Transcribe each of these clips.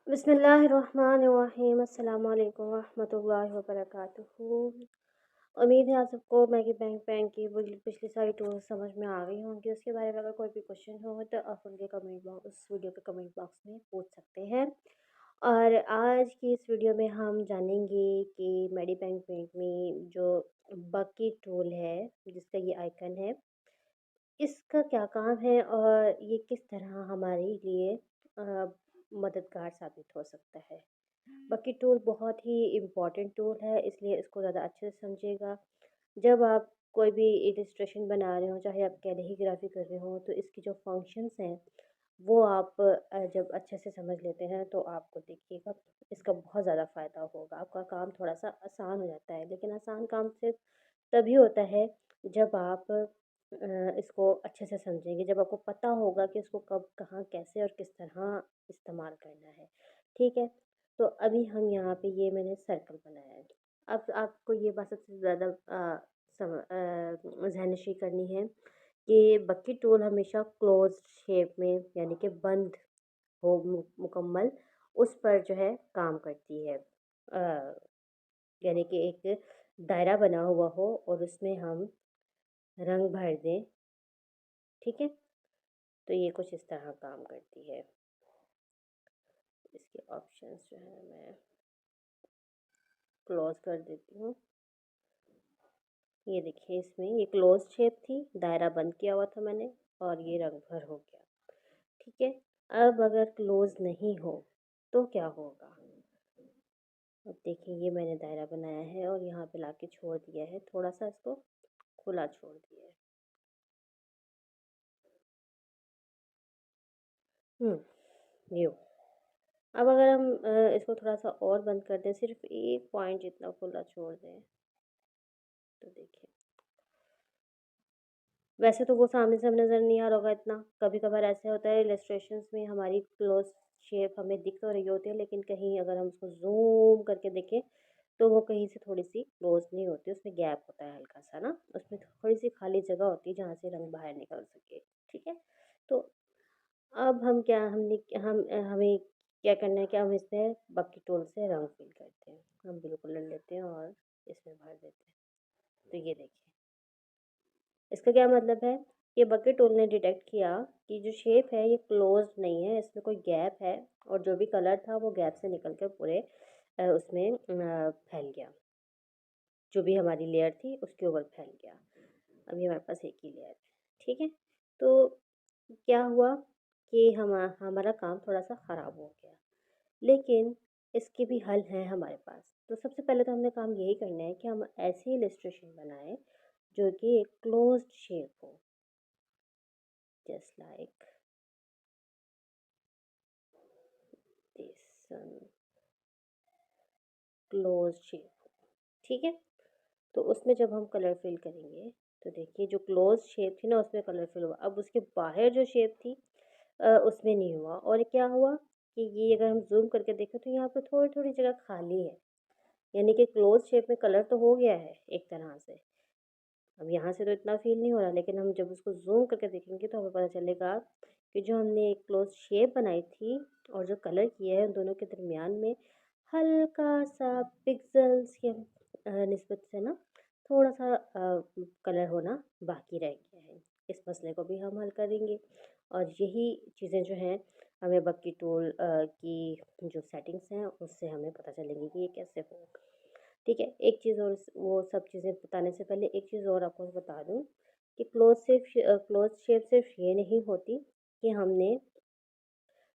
बिस्मिल्लाहिर्रहमानिर्रहीम अस्सलाम वालेकुम रहमतुल्लाहि व बरकातुहू। उम्मीद है आप सबको मैगी बैंक की पिछली सारी टूल्स समझ में आ गई होंगी। उसके बारे में अगर कोई भी क्वेश्चन हो तो आप उनके कमेंट बॉक्स उस वीडियो के कमेंट बॉक्स में पूछ सकते हैं। और आज की इस वीडियो में हम जानेंगे कि मैडी बैंक में जो बकेट टूल है जिसका ये आइकन है, इसका क्या काम है और ये किस तरह हमारे लिए मददगार साबित हो सकता है। बकेट टूल बहुत ही इम्पोर्टेंट टूल है, इसलिए इसको ज़्यादा अच्छे से समझिएगा। जब आप कोई भी इलस्ट्रेशन बना रहे हो, चाहे आप कैलीग्राफी कर रहे हो, तो इसकी जो फंक्शंस हैं वो आप जब अच्छे से समझ लेते हैं तो आपको देखिएगा इसका बहुत ज़्यादा फ़ायदा होगा। आपका काम थोड़ा सा आसान हो जाता है, लेकिन आसान काम सिर्फ तभी होता है जब आप इसको अच्छे से समझेंगे, जब आपको पता होगा कि इसको कब कहाँ कैसे और किस तरह इस्तेमाल करना है। ठीक है, तो अभी हम यहाँ पे ये मैंने सर्कल बनाया है। अब आपको ये बात सबसे ज़्यादा ज़हनशी करनी है कि बकेट टूल हमेशा क्लोज शेप में यानी कि बंद हो मुकम्मल उस पर जो है काम करती है। यानी कि एक दायरा बना हुआ हो और उसमें हम रंग भर दें। ठीक है, तो ये कुछ इस तरह काम करती है। इसके ऑप्शंस जो है मैं क्लोज कर देती हूँ। ये देखिए, इसमें ये क्लोज शेप थी, दायरा बंद किया हुआ था मैंने और ये रंग भर हो गया। ठीक है, अब अगर क्लोज नहीं हो तो क्या होगा। अब देखिए, ये मैंने दायरा बनाया है और यहाँ पे लाके छोड़ दिया है, थोड़ा सा इसको खुला छोड़ दिया है। ये अब अगर हम इसको थोड़ा सा और बंद कर दें, सिर्फ एक पॉइंट जितना खुला छोड़ दें, तो देखिए वैसे तो वो सामने से हमें नज़र नहीं आ रहा होगा इतना। कभी कभार ऐसे होता है इलस्ट्रेशंस में हमारी क्लोज शेप हमें दिख तो रही होती है, लेकिन कहीं अगर हम उसको जूम करके देखें तो वो कहीं से थोड़ी सी क्लोज नहीं होती, उसमें गैप होता है हल्का सा ना, उसमें थोड़ी सी खाली जगह होती है जहाँ से रंग बाहर निकल सके। ठीक है, तो अब हम क्या हमने हम हमें क्या करना है कि हम इसमें बकेट टूल से रंग फिल करते हैं। हम बिल्कुल ले लेते हैं और इसमें भर देते हैं। तो ये देखिए, इसका क्या मतलब है, ये बकेट टूल ने डिटेक्ट किया कि जो शेप है ये क्लोज नहीं है, इसमें कोई गैप है और जो भी कलर था वो गैप से निकल कर पूरे उसमें फैल गया। जो भी हमारी लेयर थी उसके ऊपर फैल गया। अभी हमारे पास एक ही लेयर है। ठीक है, तो क्या हुआ कि हमारा काम थोड़ा सा ख़राब हो गया, लेकिन इसके भी हल हैं हमारे पास। तो सबसे पहले तो हमने काम यही करना है कि हम ऐसी इलस्ट्रेशन बनाएं जो कि एक क्लोज्ड शेप हो, just like this close shape. ठीक है, तो उसमें जब हम कलर फिल करेंगे तो देखिए जो क्लोज शेप थी ना उसमें कलर फिल हुआ। अब उसके बाहर जो शेप थी उसमें नहीं हुआ। और क्या हुआ कि ये अगर हम जूम करके देखें तो यहाँ पे थोड़ी थोड़ी जगह खाली है, यानी कि क्लोज शेप में कलर तो हो गया है एक तरह से। अब यहाँ से तो इतना फील नहीं हो रहा, लेकिन हम जब उसको जूम करके देखेंगे तो हमें पता चलेगा कि जो हमने एक क्लोज शेप बनाई थी और जो कलर किया है उन दोनों के दरमियान में हल्का सा पिक्सल्स के निस्बत से ना थोड़ा सा कलर होना बाकी रह गया है। इस मसले को भी हम हल करेंगे और यही चीज़ें जो हैं हमें बकेट टूल की जो सेटिंग्स हैं उससे हमें पता चलेंगी कि ये कैसे होगा। ठीक है, एक चीज़ और, वो सब चीज़ें बताने से पहले एक चीज़ और आपको बता दूं कि क्लोज शेप सिर्फ ये नहीं होती कि हमने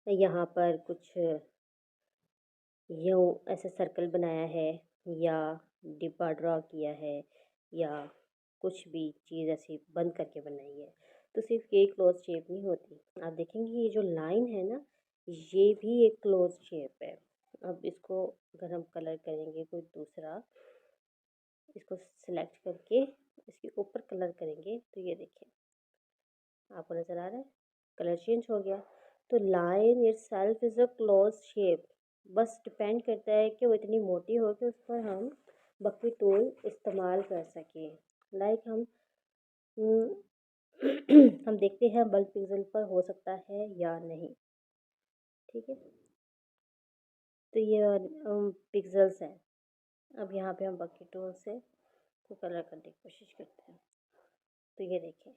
यहाँ पर कुछ यूँ ऐसे सर्कल बनाया है या डिब्बा ड्रॉ किया है या कुछ भी चीज़ ऐसी बंद करके बनाई है, तो सिर्फ ये क्लोज शेप नहीं होती। आप देखेंगे ये जो लाइन है ना, ये भी एक क्लोज शेप है। अब इसको अगर हम कलर करेंगे कोई दूसरा, इसको सिलेक्ट करके इसके ऊपर कलर करेंगे तो ये देखिए आपको नज़र आ रहा है कलर चेंज हो गया। तो line it self is a close shape, बस डिपेंड करता है कि वो इतनी मोटी हो कि उस पर हम बकेट टूल इस्तेमाल कर सकें। लाइक हम हम देखते हैं बल्ब पिक्सल पर हो सकता है या नहीं। ठीक है, तो ये पिक्सेल्स हैं। अब यहाँ पे हम बकेट टूल से तो कलर करने की कोशिश करते हैं। तो ये देखें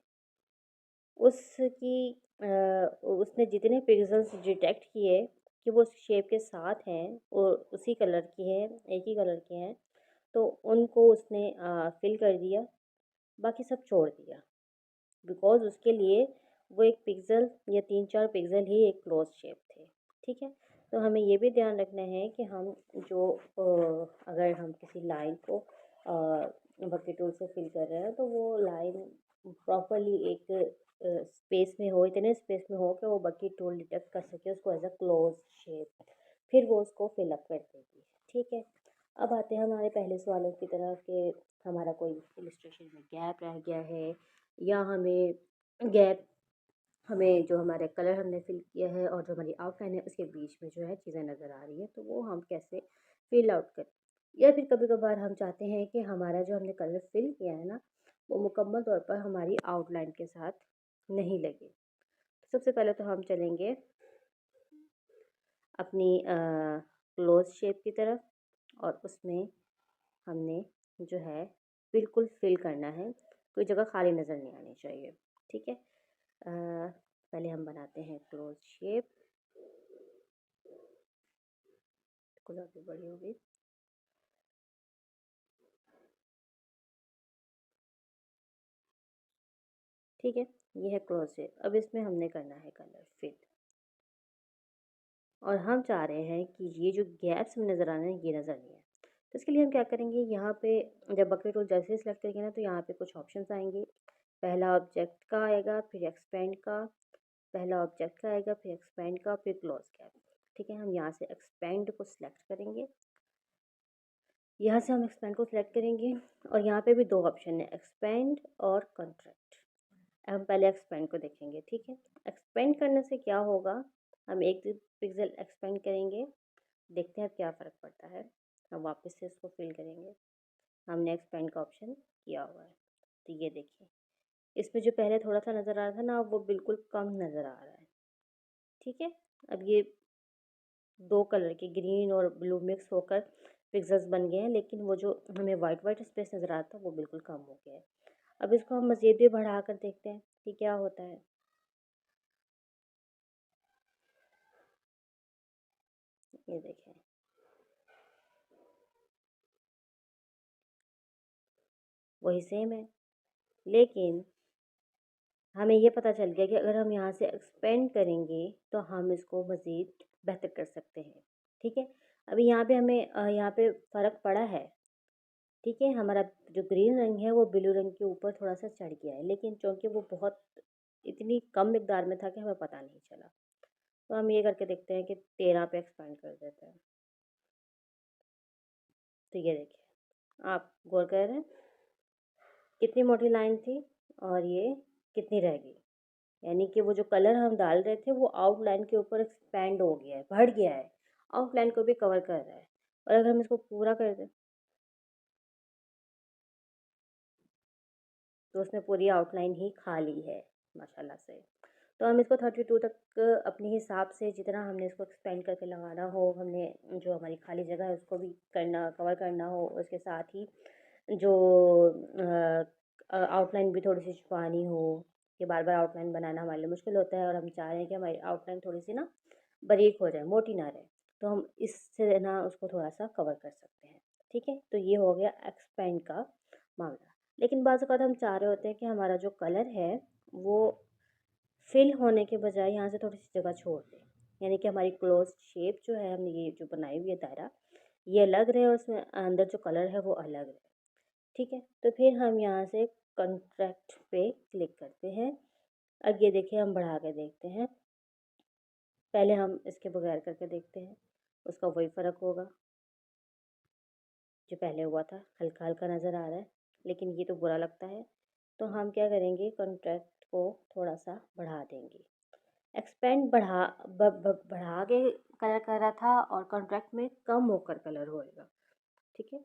उसने जितने पिक्सेल्स डिटेक्ट किए कि वो उस शेप के साथ हैं और उसी कलर की है, एक ही कलर के हैं, तो उनको उसने फिल कर दिया, बाकी सब छोड़ दिया। बिकॉज उसके लिए वो एक पिक्सल या 3-4 पिक्सल ही एक क्लोज शेप थे। ठीक है, तो हमें ये भी ध्यान रखना है कि हम जो अगर हम किसी लाइन को बकेट टूल से फिल कर रहे हैं तो वो लाइन प्रॉपरली एक स्पेस में हो, इतने स्पेस में हो कि वो बकेट टूल डिटेक्ट कर सके उसको एज अ क्लोज शेप, फिर वो उसको फिल अप कर देगी। ठीक है, अब आते हैं हमारे पहले सवालों की तरफ कि हमारा कोई इलस्ट्रेशन में गैप रह गया है या हमें जो हमारे कलर हमने फिल किया है और जो हमारी आउटलाइन है उसके बीच में जो है चीज़ें नज़र आ रही हैं, तो वो हम कैसे फिल आउट करें। या फिर कभी कभार हम चाहते हैं कि हमारा जो हमने कलर फिल किया है ना वो मुकम्मल तौर पर हमारी आउटलाइन के साथ नहीं लगे। तो सबसे पहले तो हम चलेंगे अपनी क्लोज शेप की तरफ और उसमें हमने जो है बिल्कुल फिल करना है, कोई जगह खाली नज़र नहीं आनी चाहिए। ठीक है, पहले हम बनाते हैं क्लोज शेप। गुलाबी बड़ी होगी। ठीक है, ये है क्लोज शेप। अब इसमें हमने करना है कलर फिल और हम चाह रहे हैं कि ये जो गैप्स में नज़र आ रहे हैं ये नज़र नहीं है। तो इसके लिए हम क्या करेंगे, यहाँ पे जब बकेट टूल जैसे ही सिलेक्ट करेंगे ना तो यहाँ पे कुछ ऑप्शंस आएंगे। पहला ऑब्जेक्ट का आएगा, फिर एक्सपेंड का, पहला ऑब्जेक्ट का आएगा, फिर एक्सपेंड का, फिर क्लोज गैप। ठीक है, हम यहाँ से एक्सपेंड को सिलेक्ट करेंगे। यहाँ से हम एक्सपेंड को सिलेक्ट करेंगे और यहाँ पे भी दो ऑप्शन है, एक्सपेंड और कंट्रैक्ट। हम पहले एक्सपेंड को देखेंगे। ठीक है, एक्सपेंड करने से क्या होगा, हम एक पिक्सल एक्सपेंड करेंगे, देखते हैं अब क्या फ़र्क पड़ता है। हम वापस से इसको फिल करेंगे, हमने एक्सपेंड का ऑप्शन किया हुआ है। तो ये देखिए इसमें जो पहले थोड़ा सा नज़र आ रहा था ना वो बिल्कुल कम नज़र आ रहा है। ठीक है, अब ये दो कलर के ग्रीन और ब्लू मिक्स होकर पिक्सेल्स बन गए हैं, लेकिन वो जो हमें वाइट वाइट स्पेस नज़र आता है वो बिल्कुल कम हो गया है। अब इसको हम मज़ीद भी बढ़ा कर देखते हैं कि क्या होता है। ये देखें वही सेम है, लेकिन हमें ये पता चल गया कि अगर हम यहाँ से एक्सपेंड करेंगे तो हम इसको मज़ीद बेहतर कर सकते हैं। ठीक है, अभी यहाँ पे हमें यहाँ पे फ़र्क पड़ा है। ठीक है, हमारा जो ग्रीन रंग है वो ब्लू रंग के ऊपर थोड़ा सा चढ़ गया है, लेकिन चूँकि वो बहुत इतनी कम मिकदार में था कि हमें पता नहीं चला। तो हम ये करके देखते हैं कि 13 पे एक्सपेंड कर देते हैं। तो ये देखिए आप गौर कर रहे हैं कितनी मोटी लाइन थी और ये कितनी रह गई, यानी कि वो जो कलर हम डाल रहे थे वो आउटलाइन के ऊपर एक्सपेंड हो गया है, बढ़ गया है, आउटलाइन को भी कवर कर रहा है। और अगर हम इसको पूरा कर दें तो उसने पूरी आउटलाइन ही खा ली है माशाल्लाह से। तो हम इसको 32 तक अपने हिसाब से जितना हमने इसको एक्सपेंड करके लगाना हो, हमने जो हमारी खाली जगह है उसको भी कवर करना हो, उसके साथ ही जो आउटलाइन भी थोड़ी सी छुपानी हो कि बार बार आउटलाइन बनाना हमारे लिए मुश्किल होता है और हम चाह रहे हैं कि हमारी आउटलाइन थोड़ी सी ना बारीक हो जाए, मोटी ना रहे, तो हम इससे ना उसको थोड़ा सा कवर कर सकते हैं। ठीक है, तो ये हो गया एक्सपेंड का मामला। लेकिन बाज़ औक़ात हम चाह रहे होते हैं कि हमारा जो कलर है वो फिल होने के बजाय यहाँ से थोड़ी सी जगह छोड़ दें, यानी कि हमारी क्लोज शेप जो है हमने ये जो बनाई हुई है दायरा ये अलग रहे और उसमें अंदर जो कलर है वो अलग रहे। ठीक है, तो फिर हम यहाँ से कंट्रैक्ट पे क्लिक करते हैं। अब ये देखिए हम बढ़ा के देखते हैं, पहले हम इसके बगैर करके देखते हैं, उसका वही फ़र्क होगा जो पहले हुआ था, हल्का हल्का नज़र आ रहा है लेकिन ये तो बुरा लगता है। तो हम क्या करेंगे, कॉन्ट्रैक्ट को थोड़ा सा बढ़ा देंगे। एक्सपेंड बढ़ा के कलर कर रहा था और कॉन्ट्रैक्ट में कम होकर कलर होएगा। ठीक है,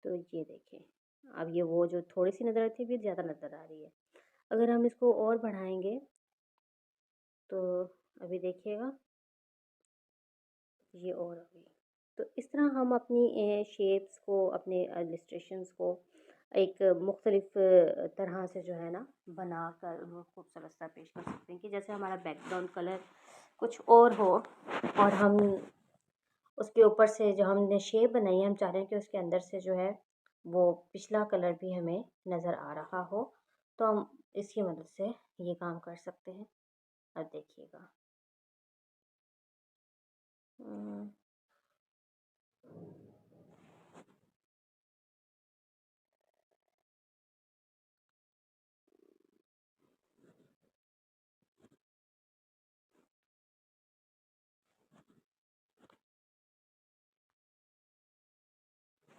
तो ये देखें अब ये वो जो थोड़ी सी नज़र आती है भी ज़्यादा नज़र आ रही है। अगर हम इसको और बढ़ाएंगे तो अभी देखिएगा ये और हो गई। तो इस तरह हम अपनी शेप्स को, अपने इलस्ट्रेशंस को एक मुख्तलिफ तरह से जो है ना बना कर वो खूबसूरत सा पेश कर सकते हैं कि जैसे हमारा बैकग्राउंड कलर कुछ और हो और हम उसके ऊपर से जो हमने शेप बनाई है हम चाह रहे हैं कि उसके अंदर से जो है वो पिछला कलर भी हमें नज़र आ रहा हो, तो हम इसकी मदद से ये काम कर सकते हैं। अब देखिएगा। हम्म,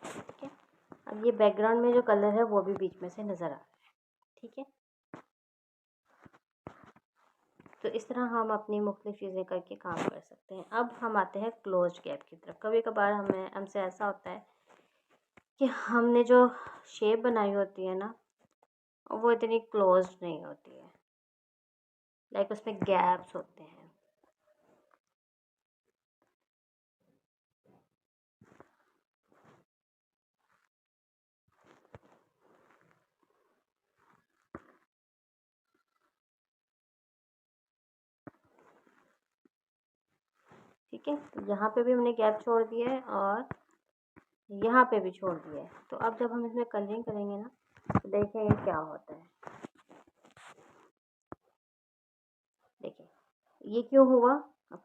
ठीक है। अब ये बैकग्राउंड में जो कलर है वो भी बीच में से नज़र आ रहा है। ठीक है। तो इस तरह हम अपनी मुख्तलिफ चीज़ें करके काम कर सकते हैं। अब हम आते हैं क्लोज गैप की तरफ। कभी कभार हमसे ऐसा होता है कि हमने जो शेप बनाई होती है ना वो इतनी क्लोज नहीं होती है, लाइक उसमें गैप्स होते हैं। ठीक है। तो यहाँ पे भी हमने गैप छोड़ दिया है और यहाँ पे भी छोड़ दिया है। तो अब जब हम इसमें कलरिंग करेंगे ना तो देखेंगे क्या होता है। देखिए ये क्यों हुआ,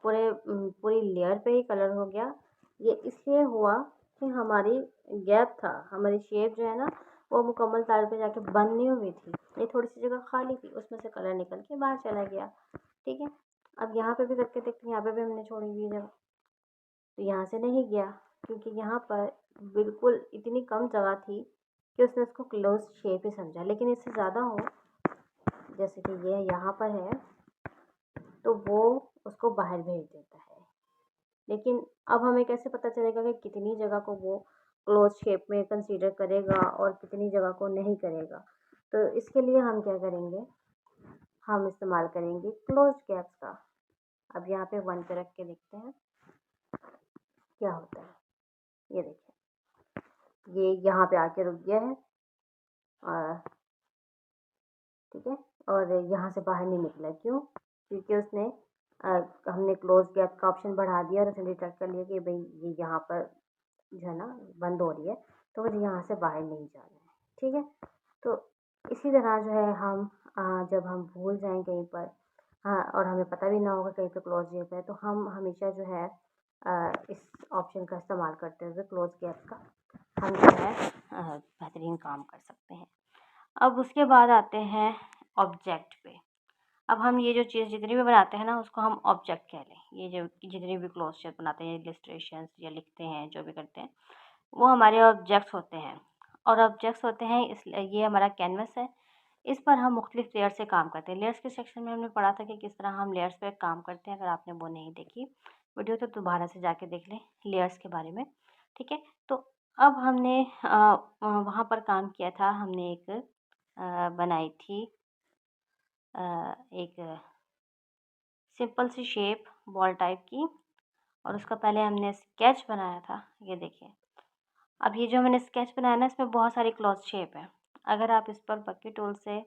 पूरी लेयर पे ही कलर हो गया। ये इसलिए हुआ कि हमारी गैप था, हमारी शेप जो है ना वो मुकम्मल तार पे जाके बंद नहीं हुई थी, ये थोड़ी सी जगह खाली थी, उसमें से कलर निकल के बाहर चला गया। ठीक है। अब यहाँ पे भी करके देखते हैं, यहाँ पे भी हमने छोड़ी हुई जगह, तो यहाँ से नहीं गया क्योंकि यहाँ पर बिल्कुल इतनी कम जगह थी कि उसने उसको क्लोज शेप ही समझा। लेकिन इससे ज़्यादा हो, जैसे कि ये यहाँ पर है, तो वो उसको बाहर भेज देता है। लेकिन अब हमें कैसे पता चलेगा कि कितनी जगह को वो क्लोज शेप में कंसीडर करेगा और कितनी जगह को नहीं करेगा। तो इसके लिए हम क्या करेंगे, हम इस्तेमाल करेंगे क्लोज गैप्स का। अब यहाँ पे 1 पे रख के देखते हैं क्या होता है। ये देखिए ये यहाँ पे आके रुक गया है और ठीक है, और यहाँ से बाहर नहीं निकला। क्यों? क्योंकि उसने हमने क्लोज गैप का ऑप्शन बढ़ा दिया और उसने डिटेक्ट कर लिया कि भाई ये यहाँ पर जो है ना बंद हो रही है, तो मुझे यहाँ से बाहर नहीं जाना है। ठीक है। तो इसी तरह जो है हम जब हम भूल जाएं कहीं पर, हाँ, और हमें पता भी ना होगा कहीं पे क्लोज गैप है, तो हम हमेशा जो है इस ऑप्शन का इस्तेमाल करते हुए क्लोज गैप का हम जो है बेहतरीन काम कर सकते हैं। अब उसके बाद आते हैं ऑब्जेक्ट पे। अब हम ये जो चीज़ जितनी भी बनाते हैं ना उसको हम ऑब्जेक्ट कह लें। ये जो जितनी भी क्लोज शेप बनाते हैं, इलस्ट्रेशंस या लिखते हैं, जो भी करते हैं, वो हमारे ऑब्जेक्ट्स होते हैं। और ऑब्जेक्ट्स होते हैं इसलिए ये हमारा कैनवस है, इस पर हम मुख्तलिफ लेयर से काम करते हैं। लेयर्स के सेक्शन में हमने पढ़ा था कि किस तरह हम लेयर्स पे काम करते हैं। अगर आपने वो नहीं देखी वीडियो तो दोबारा से जाके देख लें लेयर्स के बारे में। ठीक है। तो अब हमने वहाँ पर काम किया था, हमने एक बनाई थी एक सिंपल सी शेप बॉल टाइप की, और उसका पहले हमने स्केच बनाया था। ये देखिए अब ये जो मैंने स्केच बनाया ना इसमें बहुत सारी क्लॉथ शेप है। अगर आप इस पर बकी टूल से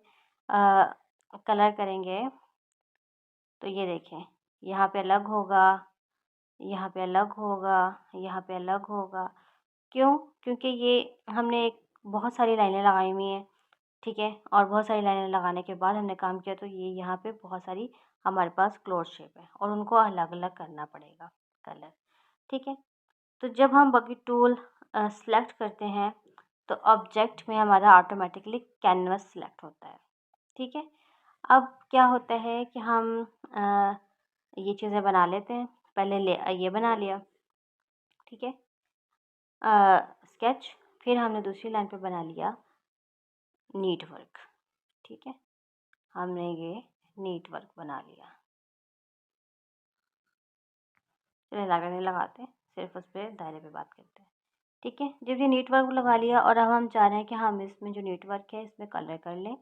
कलर करेंगे तो ये देखें यहाँ पे अलग होगा, यहाँ पे अलग होगा, यहाँ पे अलग होगा। क्यों? क्योंकि ये हमने एक बहुत सारी लाइनें लगाई हुई हैं। ठीक है। और बहुत सारी लाइनें लगाने के बाद हमने काम किया, तो ये यहाँ पे बहुत सारी हमारे पास क्लोज शेप है और उनको अलग अलग करना पड़ेगा कलर। ठीक है। तो जब हम बकेट टूल सेलेक्ट करते हैं तो ऑब्जेक्ट में हमारा ऑटोमेटिकली कैनवस सेलेक्ट होता है। ठीक है। अब क्या होता है कि हम ये चीज़ें बना लेते हैं। पहले ये बना लिया। ठीक है। स्केच, फिर हमने दूसरी लाइन पे बना लिया नीट वर्क। ठीक है। हमने ये नीट वर्क बना लिया। चलिए नहीं लगाते, सिर्फ उस पर दायरे पे बात करते हैं। ठीक है। जब ये नीट वर्क लगा लिया और अब हम चाह रहे हैं कि हम इसमें जो नीट वर्क है इसमें कलर कर लें,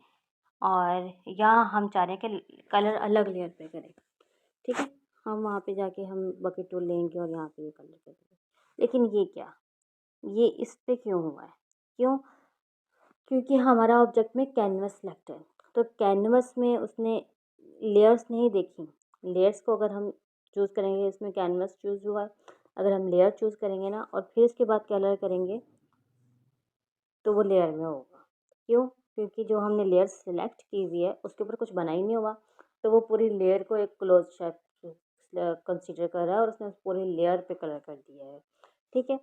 और यहाँ हम चाह रहे हैं कि कलर अलग लेयर पे करें। ठीक है। हम वहाँ पे जाके हम बकेट टूल लेंगे और यहाँ पे ये कलर कर देंगे। लेकिन ये क्या, ये इस पे क्यों हुआ है? क्यों? क्योंकि हमारा ऑब्जेक्ट में कैनवस सेलेक्ट है, तो कैनवस में उसने लेयर्स नहीं देखी। लेयर्स को अगर हम चूज़ करेंगे, इसमें कैनवस चूज़ हुआ है, अगर हम लेयर चूज़ करेंगे ना और फिर इसके बाद कलर करेंगे तो वो लेयर में होगा। क्यों? क्योंकि जो हमने लेयर सेलेक्ट की हुई है उसके ऊपर कुछ बना ही नहीं हुआ, तो वो पूरी लेयर को एक क्लोज शेप कंसीडर कर रहा है और उसने उस पूरी लेयर पे कलर कर दिया है। ठीक है,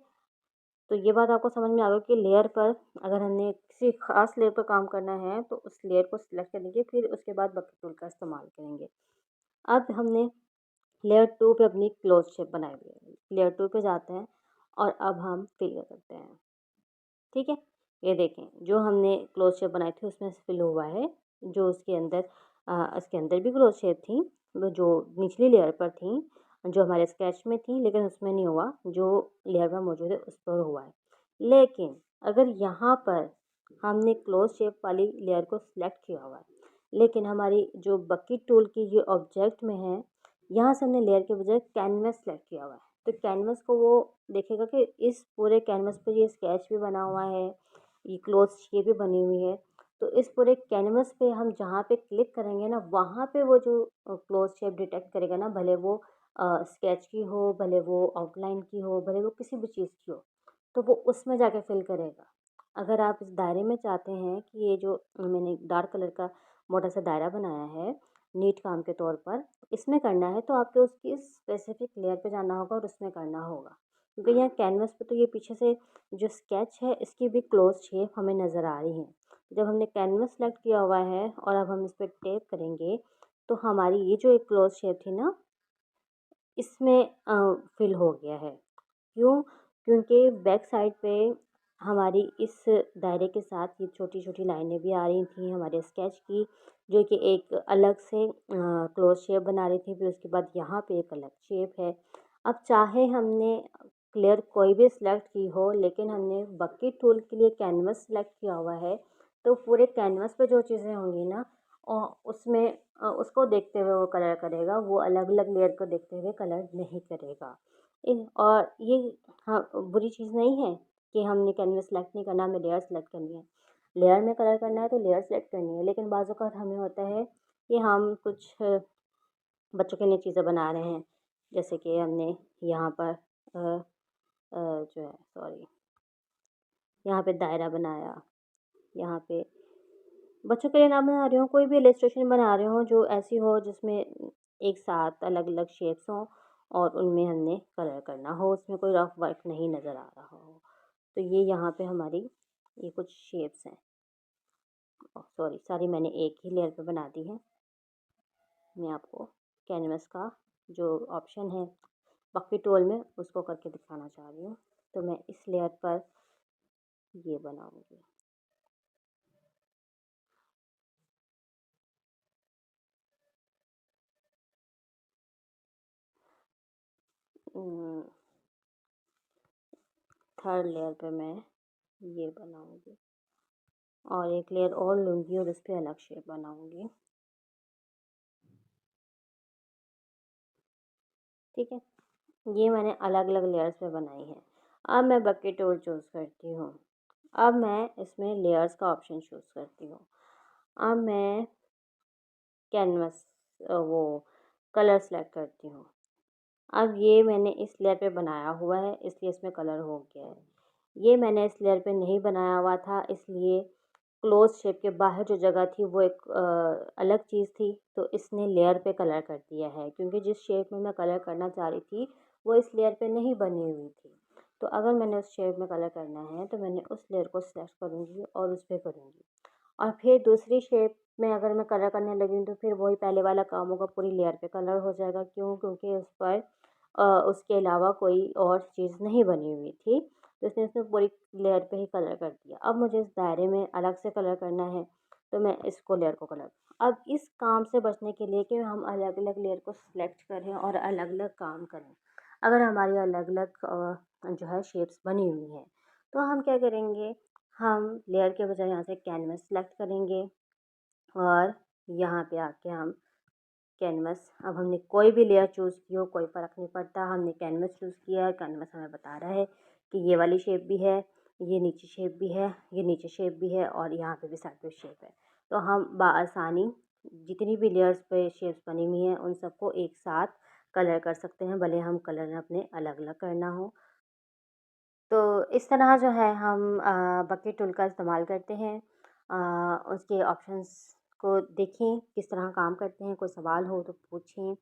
तो ये बात आपको समझ में आ गई कि लेयर पर अगर हमने किसी खास लेयर पर काम करना है तो उस लेयर को सिलेक्ट करेंगे, फिर उसके बाद बकेट टूल का इस्तेमाल करेंगे। अब हमने लेयर 2 पे अपनी क्लोज शेप बनाई हुई है, लेयर 2 पे जाते हैं और अब हम फिल करते हैं। ठीक है, ये देखें जो हमने क्लोज शेप बनाई थी उसमें फिल हुआ है। जो उसके अंदर भी क्लोज शेप थी, वो जो निचली लेयर पर थी, जो हमारे स्केच में थी, लेकिन उसमें नहीं हुआ, जो लेयर में मौजूद है उस पर हुआ है। लेकिन अगर यहाँ पर हमने क्लोज शेप वाली लेयर को सिलेक्ट किया हुआ है, लेकिन हमारी जो बकेट टूल की ये ऑब्जेक्ट में है, यहाँ से हमने लेयर के बजाय कैनवस सेलेक्ट किया हुआ है, तो कैनवस को वो देखेगा कि इस पूरे कैनवस पे ये स्केच भी बना हुआ है, ये क्लोज शेप भी बनी हुई है। तो इस पूरे कैनवस पे हम जहाँ पे क्लिक करेंगे ना, वहाँ पे वो जो क्लोज शेप डिटेक्ट करेगा ना, भले वो स्केच की हो, भले वो आउटलाइन की हो, भले वो किसी भी चीज़ की हो, तो वो उसमें जाके फिल करेगा। अगर आप इस दायरे में चाहते हैं कि ये जो मैंने डार्क कलर का मोटा सा दायरा बनाया है नीट काम के तौर पर, इसमें करना है, तो आपको उसकी स्पेसिफिक लेयर पे जाना होगा और उसमें करना होगा। क्योंकि यहाँ कैनवस पे तो ये पीछे से जो स्केच है इसकी भी क्लोज शेप हमें नज़र आ रही है। जब हमने कैनवस सेलेक्ट किया हुआ है और अब हम इस पर टैप करेंगे तो हमारी ये जो एक क्लोज शेप थी ना, इसमें फिल हो गया है। क्यों? क्योंकि बैक साइड पे हमारी इस दायरे के साथ ये छोटी-छोटी लाइनें भी आ रही थी हमारे स्केच की, जो कि एक अलग से क्लोज़ शेप बना रही थी। फिर उसके बाद यहाँ पे एक अलग शेप है। अब चाहे हमने लेयर कोई भी सिलेक्ट की हो, लेकिन हमने बकेट टूल के लिए कैनवस सेलेक्ट किया हुआ है, तो पूरे कैनवस पे जो चीज़ें होंगी ना उसमें उसको देखते हुए वो कलर करेगा, वो अलग-अलग लेयर को देखते हुए कलर नहीं करेगा। और ये हाँ, बुरी चीज़ नहीं है कि हमने कैनवस सेलेक्ट नहीं करना, हमें लेयर सेलेक्ट करनी है। लेयर में कलर करना है तो लेयर सेलेक्ट करनी है, लेकिन बाज़ औक़ात हमें होता है कि हम कुछ बच्चों के लिए चीज़ें बना रहे हैं, जैसे कि हमने यहाँ पर जो है सॉरी, यहाँ पे दायरा बनाया, यहाँ पे बच्चों के लिए ना बना रही हूँ, कोई भी इलस्ट्रेशन बना रही हूँ जो ऐसी हो जिसमें एक साथ अलग-अलग शेप्स हों और उनमें हमने कलर करना हो, उसमें कोई रफ वर्क नहीं नज़र आ रहा हो। तो ये यहाँ पे हमारी ये कुछ शेप्स हैं। सॉरी, सारी मैंने एक ही लेयर पे बना दी है। मैं आपको कैनवस का जो ऑप्शन है बकेट टूल में उसको करके दिखाना चाह रही हूँ। तो मैं इस लेयर पर ये बनाऊँगी। थर्ड लेयर पे मैं ये बनाऊँगी और एक लेयर और लूँगी और इस पे अलग शेप बनाऊँगी। ठीक है, ये मैंने अलग-अलग लेयर्स पे बनाई है। अब मैं बकेट टूल चूज़ करती हूँ। अब मैं इसमें लेयर्स का ऑप्शन चूज़ करती हूँ। अब मैं कैनवस वो कलर सेलेक्ट करती हूँ। अब ये मैंने इस लेयर पे बनाया हुआ है, इसलिए इसमें कलर हो गया है। ये मैंने इस लेयर पे नहीं बनाया हुआ था, इसलिए क्लोज शेप के बाहर जो जगह थी वो एक अलग चीज़ थी, तो इसने लेयर पे कलर कर दिया है, क्योंकि जिस शेप में मैं कलर करना चाह रही थी वो इस लेयर पे नहीं बनी हुई थी। तो अगर मैंने उस शेप में कलर करना है तो मैंने उस लेयर को सेलेक्ट करूँगी और उस पे करूँगी, और फिर दूसरी शेप में अगर मैं कलर करने लगी तो फिर वही पहले वाला काम होगा, पूरी लेयर पे कलर हो जाएगा। क्यों? क्योंकि उस पर उसके अलावा कोई और चीज़ नहीं बनी हुई थी, तो इसने उसमें पूरी लेयर पे ही कलर कर दिया। अब मुझे इस दायरे में अलग से कलर करना है, तो मैं इसको लेयर को कलर, अब इस काम से बचने के लिए कि हम अलग-अलग लेयर को सिलेक्ट करें और अलग-अलग काम करें, अगर हमारी अलग-अलग जो है शेप्स बनी हुई हैं, तो हम क्या करेंगे, हम लेयर के बजाय यहाँ से कैनवस सेलेक्ट करेंगे और यहाँ पे आके हम कैनवस। अब हमने कोई भी लेयर चूज़ की हो कोई फ़र्क नहीं पड़ता, हमने कैनवस चूज़ किया है, कैनवस हमें बता रहा है कि ये वाली शेप भी है, ये नीचे शेप भी है, ये नीचे शेप भी है और यहाँ पे भी साइड पे शेप है। तो हम बआसानी जितनी भी लेयर्स पे शेप्स बनी हुई हैं उन सबको एक साथ कलर कर सकते हैं, भले हम कलर अपने अलग अलग करना हो। तो इस तरह जो है हम बकेट टूल का इस्तेमाल करते हैं। उसके ऑप्शंस को देखें किस तरह काम करते हैं, कोई सवाल हो तो पूछें,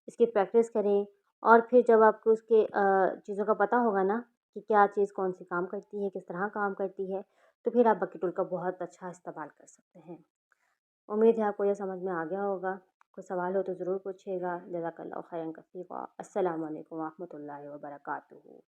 इसकी प्रैक्टिस करें और फिर जब आपको उसके चीज़ों का पता होगा ना कि क्या चीज़ कौन सी काम करती है, किस तरह काम करती है, तो फिर आप बकेट टूल का बहुत अच्छा इस्तेमाल कर सकते हैं। उम्मीद है आपको ये समझ में आ गया होगा। कोई सवाल हो तो ज़रूर पूछिएगा। जज़ाकल्लाहु खैरन कसीरा। अस्सलामु अलैकुम व रहमतुल्लाहि व बरकातुहू।